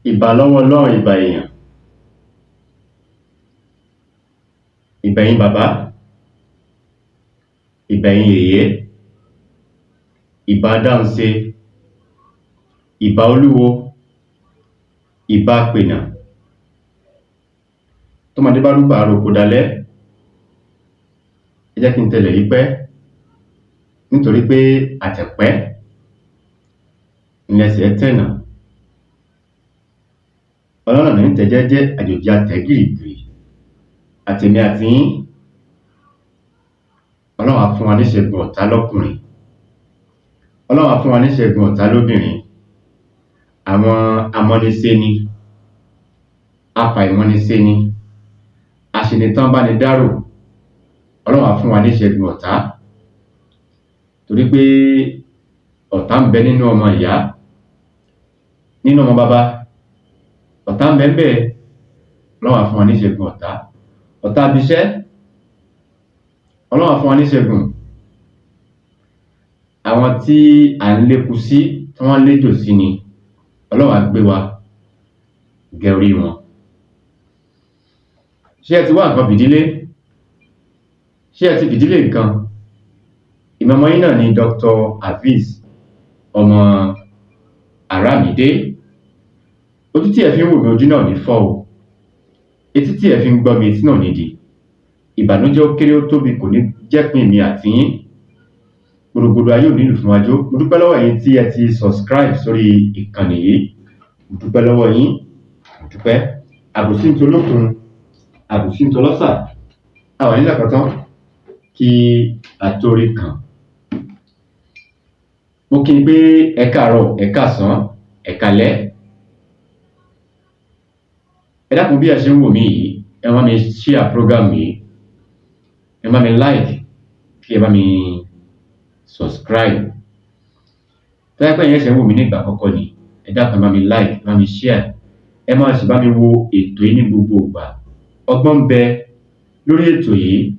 Ìbà lọ́wọ́ Ọlọ́run, ìbà èèyàn, ìbà ẹ̀yin bàbá, ìbà ẹ̀yin yèyé, ìbà adáhunṣe, ìbà olúwo, ìbà apènà. Tọ́mọdé bá rúgbà àròkò dalẹ́, ẹ jẹ́ kí n tẹlẹ̀ yí pẹ́, nítorí pé àtẹ̀pẹ́ ńlẹsẹ̀ tẹ̀nà. Ọlọ́nà ní ń tẹ̀ jẹ́jẹ́, àjòjì atẹ̀ gìrìgìrì. Àtèmi àti yín, Ọlọ́run á fún wa níṣẹ́gun ọ̀tá lọ́kùnrin, Ọlọ́run á fún wa níṣẹ́gun ọ̀tá lóbìnrin. Àwọn amọ́niséni, afàìmọ́niséni, aṣenitán bá ni dárò, Ọlọ́run á fún wa níṣẹ́gun ọ̀tá. Torí pé ọ̀tá ń bẹ nínú ọmọ ìyá, nínú ọmọ bàbá, ọ̀tá ń bẹ ńbẹ̀. Ọlọ́run á fún wa níṣẹ́gun ọ̀tá. Ọ̀tá ibiṣẹ́, Ọlọ́run á fún wa níṣẹ́gun. Àwọn tí à ń léku sí, tí wọ́n ń léjò sí ni, Ọlọ́run á gbé wa gẹ orí wọn. Ṣé ẹ ti wá nǹkan fìdílé? Ṣé ẹ ti fìdílé nǹkan? Ìmọ̀mọ́ yín náà ni Dr. Hafiz ọmọ Àràmídé. Ojú tí ẹ fi ń wò mí, ojú náà ní fọ́ o. Etí tí ẹ fi ń gbọ́ mi, etí náà ní di. Ìbànújẹ́ ó kéré ó tóbi kò ní jẹ́pin mi àti yín. Gbòdògbòdò ayé ò nílù fún wa jó. Mo dúpẹ́ lọ́wọ́ yín tí ẹ ti subscribe sórí ìkànnì yìí. Mo dúpẹ́ lọ́wọ́ yín. Mo dúpẹ́. Àbòsí ń tolókun, àbòsí ń tọlọ́sà. A wà nílẹ̀ kan tán kí a tó rí kan. Mo kí i pé ẹ káàárọ̀, ẹ káàsán, ẹ káalẹ́. Ẹ dákun bí ẹ ṣe ń wò mí yìí, ẹ bá mi share program yìí, ẹ bá mi like, kí ẹ bá mi subscribe. Tó yẹ pé ẹ̀yin ṣe ń wò mí nígbà àkọ́kọ́ ni, ẹ dákun ẹ bá mi like, ẹ bá mi share. Ẹ máa sì bá mi wo ètò yìí ní gbogbo ìgbà. Ọgbọ́n ń bẹ lórí ètò yìí.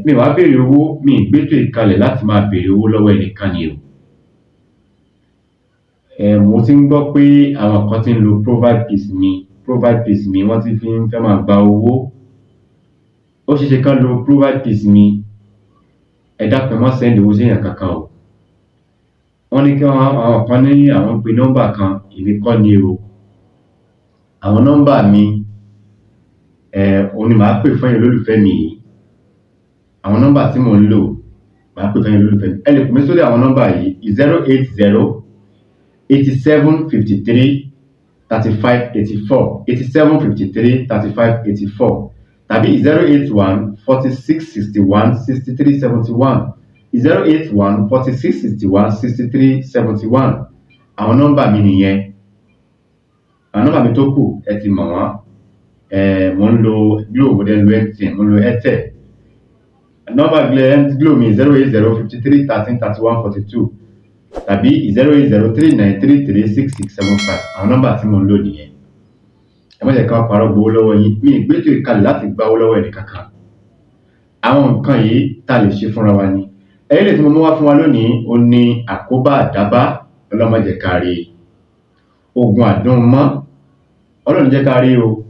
Mi wá béèrè owó, mi ì gbétò ìkalẹ̀ láti máa béèrè owó lọ́wọ́ ẹnìkan ni o. Mo ti ń gbọ́ pé àwọn kan ti ń lo provide peace mi, wọ́n ti fi ń fẹ́ máa gba owó. Ó ṣeé ṣe kán lo provide peace mi, ẹ dákun ẹ má send owó séèyàn kankan o. Wọ́n ní kí àwọn kan ní àwọn pe nọ́mbà kan, èmi kọ́ ni o. Àwọn nọ́mbà mi, òun ni màá pè fún ẹ̀yin olólùfẹ́ mi yìí. Àwọn nọ́mbà tí mò ń lò, màá pè fún ẹ̀yin olólùfẹ́ mi. Ẹ lè pè mí sórí àwọn nọ́mbà yìí 080 87 53 35 84 87 53 35 84 tàbí 081 46 61 63 71 081 46 61 63 71. Àwọn nọ́mbà mi nìyẹn. Àwọn nọ́mbà mi tó kù ẹ ti mọ̀ wọ́n. Mo ń lo Glo, mo dẹ̀ ń lo MTN, mo ń lo Airtel. Nọ́mbà Glo mi 080 53 13 31 42 tàbí 080 39 33 66 75. Àwọn nọ́mbà tí mo ń lò nìyẹn. Ẹ má jẹ́ ká parọ́ gbowó lọ́wọ́ yín. Mi ì gbétò ìkalẹ̀ láti gba owó lọ́wọ́ ẹnìkankan. Àwọn nǹkan yìí tá lè ṣe fúnra wa ni. Eléyìí tí mo mú wá fún wa lónìí, ó ní àkóbá àdábá. Ọlọ́run má jẹ́ ká rí ogun àdúnmọ́. Ọlọ́run jẹ́ ká rí o.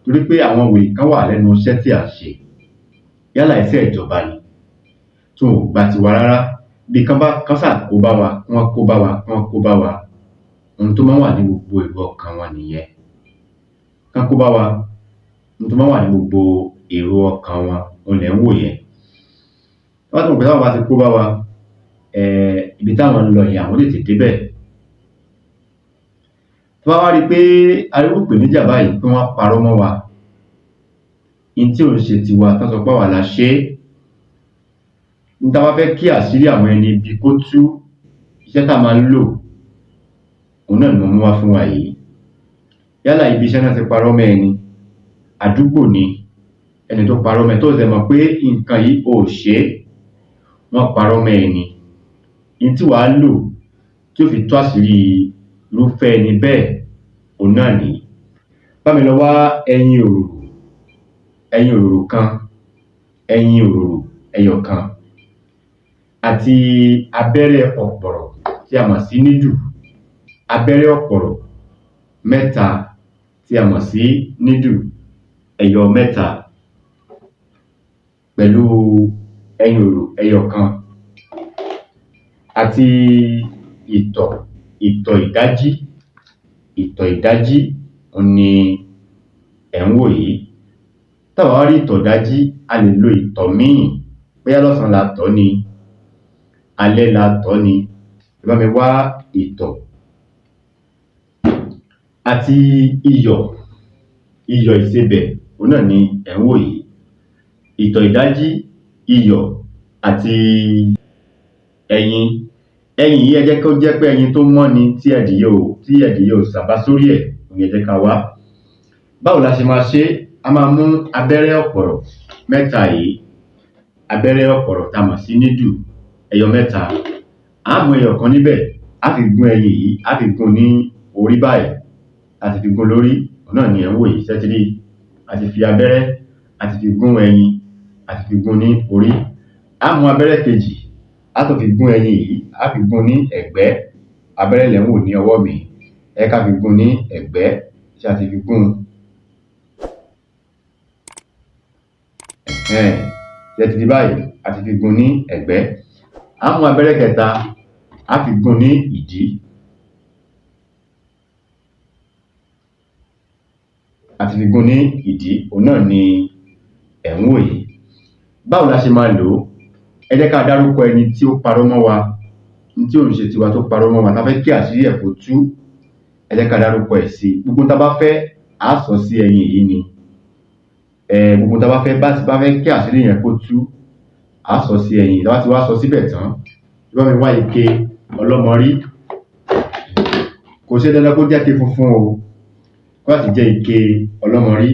Torí pé àwọn wèrè kan wà lẹ́nu iṣẹ́ tí a ṣe. Yálà iṣẹ́ ìjọba ni, tí wọn ò gba tiwa rárá. Bí kan sà kó bá wa, wọ́n kó bá wa, wọ́n kó bá wa. Ohun tó máa ń wà ní gbogbo èrò ọkàn wọn nìyẹn. Kán kó bá wa, ohun tó máa ń wà ní gbogbo èrò ọkàn wọn, òun lẹ̀ ń wò yẹn. Wọ́n ti mọ̀ pé táwọn bá ti kó bá wa, ibi táwọn ń lọ yẹn àwọn lè tètè débẹ̀. Tí wọ́n wá rí i pé ariwo ìpèníjà báyìí pé wọ́n parọ́ mọ́ wa, ihun tí ò ń ṣe tiwa tán sọ pé àwa la ṣe é. Ní tá a bá fẹ́ kí àṣírí àwọn ẹni ibi kó tú, iṣẹ́ tá a máa ń lò, òun náà ni mo mú wá fún wa yìí. Yálà ibi iṣẹ́ náà ti parọ́ mọ́ ẹni, àdúgbò ni ẹni tó parọ́ mọ́ ẹ tó ṣẹ̀ mọ̀ pé nǹkan yìí ò ṣe é, wọ́n parọ́ mọ́ ẹni. Ihun tí wàá lò tí ó fi tú àṣírí irúfẹ́ ẹni bẹ́ẹ̀, òun náà nìyí. Bá mi lọ wá ẹyin òróró kan, ẹyin òróró eyokan àti abẹ́rẹ́ ọ̀pọ̀rọ̀ tí a mọ̀ sí nídù. Abẹ́rẹ́ ọ̀pọ̀rọ̀ mẹ́ta tí a mọ̀ sí needle ẹyọ mẹ́ta pẹ̀lú ẹyin òrò ẹyọkan àti ìtọ̀ ìdájí òun ni ẹ̀ ń wò yìí. Tá bá wá rí ìtọ̀ ìdájí, a lè lo ìtọ̀ míì bóyá lọ́sàn-án la tọ̀ ọ́ ni, alẹ́ la tọ̀ ọ́ ni, ẹ bá mi wá ìtọ̀ àti iyọ̀ ìsebẹ̀ òun náà ni ẹ̀ ń wò yìí. Ìtọ̀ ìdájí, iyọ̀ àti ẹyin yìí ẹ jẹ́ kó jẹ́ pé ẹyin tó mọ́ ni tí ẹ̀dìyẹ ò sàbá sórí ẹ̀ òun ni ẹ jẹ́ ká wá. Báwo la ṣe máa ṣe é? A máa mú abẹ́rẹ́ ọ̀pọ̀rọ̀ mẹ́ta yìí, abẹ́rẹ́ ọ̀pọ̀rọ̀ tá a mọ̀ sí needle ẹyọ mẹ́ta, á mú ẹyọ̀kan níbẹ̀, á fi gún ẹyin yìí, á fi gún ní orí báyìí, á ti fi gún lórí òun náà ni ẹ̀ ń wò yìí, ṣé ẹ ti rí i? A ti fi abẹ́rẹ́ a ti fi gún ẹyin, a ti fi gún ní orí. Á mú abẹ́rẹ́ kejì, á tún fi gún ẹyin yìí, á fi gún ní ẹ̀gbẹ́, abẹ́rẹ́ lẹ̀ ń wò ní ọwọ́ mi, ẹ ká fi gún ní ẹ̀gbẹ́, ṣé a ti fi gún ṣé ẹ ti rí báyìí? A ti fi gún ní ẹ̀gbẹ́. Á mú abẹ́rẹ́ kẹta, á fi gún ní ìdí, a ti fi gún ní ìdí òun náà ni ẹ̀ ń wò yìí. Báwo la ṣe máa lò ó? Ẹ jẹ́ ká dárúkọ ẹni tí ó parọ́ mọ́ wa, ní tí ò ń ṣe tiwa tó parọ́ mọ́ wa, tá fẹ́ kí àṣírí ẹ̀ kó tú, ẹ jẹ́ ká dárúkọ ẹ̀ sí i. Gbogbo tá bá fẹ́ á sọ sí ẹyin yìí ni, gbogbo tá bá fẹ́ kí àṣírí yẹn kó tú, á sọ sí ẹyin. Tá bá ti wá sọ síbẹ̀ tán, ẹ bá mi wá ike ọlọ́mọrí, kò ṣe dandan kó jẹ́ ike funfun o, kó láti jẹ́ ike ọlọ́mọrí.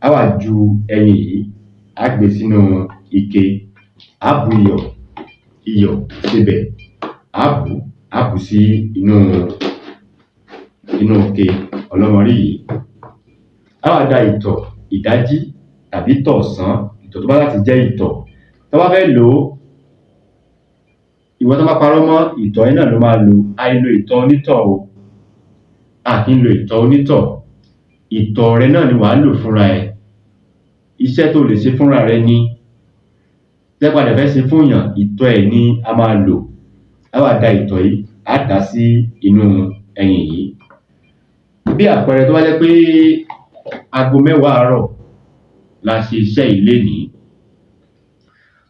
Á wá ju ẹyin yìí, á gbé sínú ike, á bu iyọ̀ ìsebẹ̀, á bù sí inú ike ọlọ́mọrí yìí. Á wá da ìtọ̀ ìdájí tàbí ìtọ̀ ọ̀sán, ìtọ̀ tó bá láti jẹ́ ìtọ̀. Tá bá fẹ́ lò ó, ìwọ tán bá parọ́ mọ́, ìtọ̀ yẹn náà ló máa lò. Àìlo ìtọ̀ onítọ̀ o, a kì í lo ìtọ̀ onítọ̀. Ìtọ̀ rẹ náà ni wàá lò fúnra ẹ. Iṣẹ́ tó lè ṣe fúnra rẹ ni. Tẹ́ bá dẹ̀ fẹ́ ṣe fún èèyàn, ìtọ̀ ẹ̀ ni a máa lò. Á wá da ìtọ̀ yìí, á dà á sí inú ẹyin yìí. Bí àpẹẹrẹ tó bá jẹ́ pé aago 10 àárọ̀ la ṣe iṣẹ́ yìí lénìí,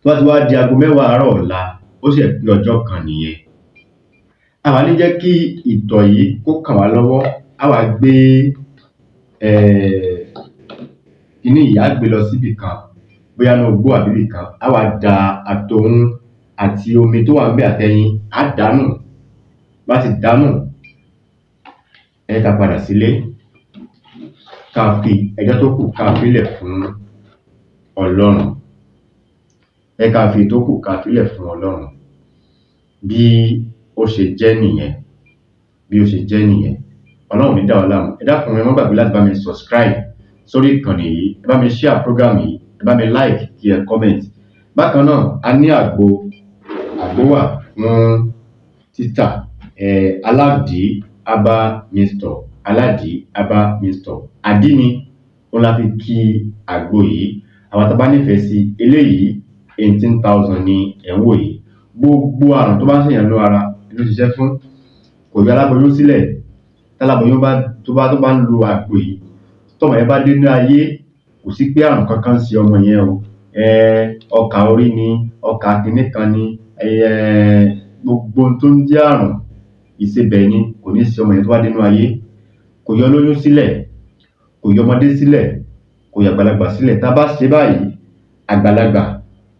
tó bá ti wá di aago 10 àárọ̀ ọ̀la, ó ṣẹ̀ pé ọjọ́ kan nìyẹn. A wá ní jẹ́ kí ìtọ̀ yìí kó kàn wá lọ́wọ́, á wá gbé kiní yìí, á gbé lọ síbì kan, bóyá inú igbó àbí ibì kan. Á wá da àtòun àti omi tó wà ńbẹ̀ àtẹyin, á dà á nù. Bá ti dà á nù, ẹ jẹ́ ká padà sílé, ká fi ẹjọ́ tó kù ká fílẹ̀ fún Ọlọ́run. Ẹ ká fi tó kù ká fílẹ̀ fún Ọlọ́run. Bí ó ṣe jẹ́ nìyẹn, Ọlọ́run ò ní dà wá láàmú. Ẹ dákun ẹ má gbàgbé láti bá mi subscribe sórí ìkànnì yìí, ẹ bá mi share program yìí, ẹ bá mi like kí ẹ comment. Bákan náà, a ní àgbo wà fún títà, aládìí herbal mixture, àdí ni òun la fi ki àgbo yìí. Àwọn tá bá nífẹ̀ẹ́ sí eléyìí 18,000 ni ẹ̀ ń wò yìí. Gbogbo àrùn tó bá ń ṣèyàn nínú ara ló ṣiṣẹ́ fún. Kò yọ aláboyún sílẹ̀. Táláboyún bá ń lo àgbo yìí, tọ́mọ yẹn bá dé ní ayé, kò sí pé àrùn kankan ń ṣe ọmọ yẹn o. Ọkà orí ni, ọkà kiní kan ni, gbogbo ohun tó ń jẹ́ àrùn ìsebẹ̀ ni kò ní ṣe ọmọ yẹn tó bá dé ní ayé. Kò yọ olóyún sílẹ̀, kò yọ ọmọdé sílẹ̀, kò yọ àgbàlagbà sílẹ̀. Tá bá ṣe báyìí, àgbàlagbà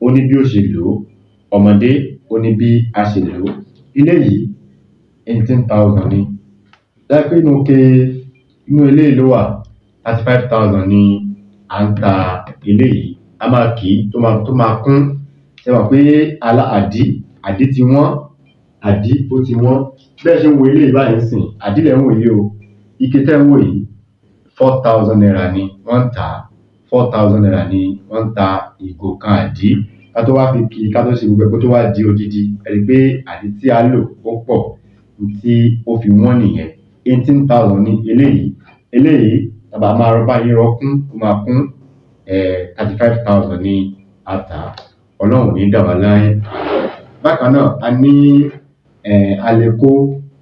ó ní bí ó ṣe lò ó, ọmọdé ó ní bí a ṣe lò ó. Eléyìí 18,000 ni. Tó bá jẹ́ pé inú eléyìí ló wà, 35,000 ni à ń ta eléyìí. A máa kì í tó máa kún. Ṣé ẹ mọ̀ pé àdí ti wọ́n, àdí ó ti wọ́n. Bẹ́ẹ̀ ṣe ń wo eléyìí báyìí ńsìn, àdí lẹ̀ ń wò yìí o. Ike tẹ́ ń wò yìí 4,000 naira ni wọ́n ń tà á. 4,000 naira ni wọ́n ń ta ìgò kan àdí. Ká tó wá fi ki, ká tó ṣe gbogbo ẹ̀ kó tó wá di odidi. Ẹ rí pé àdí tí a lò ó pọ̀, tí ó fi wọ́n nìyẹn. 18,000 ni eléyìí. eléyìí tàbá máa rọ báyìí rọ kún ó máa kún 35,000 ní ata. Ọlọ́run ò ní dà wá láyé. Bákan náà a ní aleko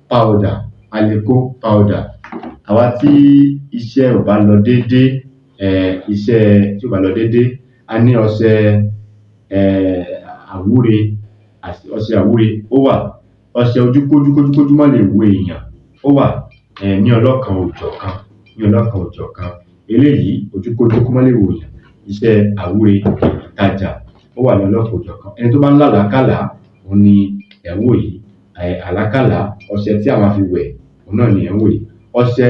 powder. Àwa tí iṣẹ́ ò bá lọ déédé, iṣẹ́ tí ò bá lọ déédé, a ní ọṣẹ àwúre ó wà, ọṣẹ ojúkójú má lè wo èèyàn ó wà ní ọlọ́kan òjọ̀kan. Eléyìí ojúkójú kó má lè wo èèyàn, iṣẹ́ àwúre ìtajà ó wà ní ọlọ́kan òjọ̀kan. Ẹni tó bá ń làlákàlá òun ni ẹ̀ ń wò yìí. Àlákàlá ọṣẹ tí a máa fi wẹ̀ òun náà ni ẹ̀ ń wò yìí. Ọṣẹ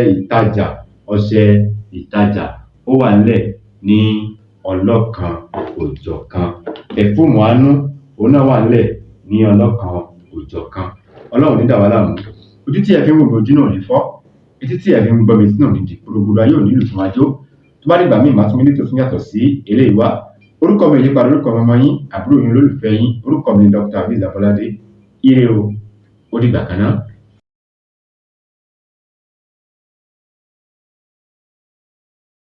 ìtajà ó wà ńlẹ̀ ní ọlọ́kan òjọ̀kan. Pẹ̀fúùmù àánú òun náà wà ńlẹ̀ ní ọlọ́kan òjọ̀kan. Ọlọ́run ò ní dà wá láàmú. Ojú tí ẹ fi ń wò mí ojú náà ò ní fọ́, etí tí ẹ fi ń gbọ́ mi etí náà ò ní di, gbogbo ayé ò ní lù fún wa jó. Tó bá dìgbà míì màá tún ní tòun yàtọ̀ sí eléyìí wá. Orúkọ mi ò yí padà, orúkọ ọmọ yín, àbúrò yín, olólùfẹ́ yín, orúkọ mi ni Dr. Aviz Abolade. Ire o, ó dìgbà kan náà.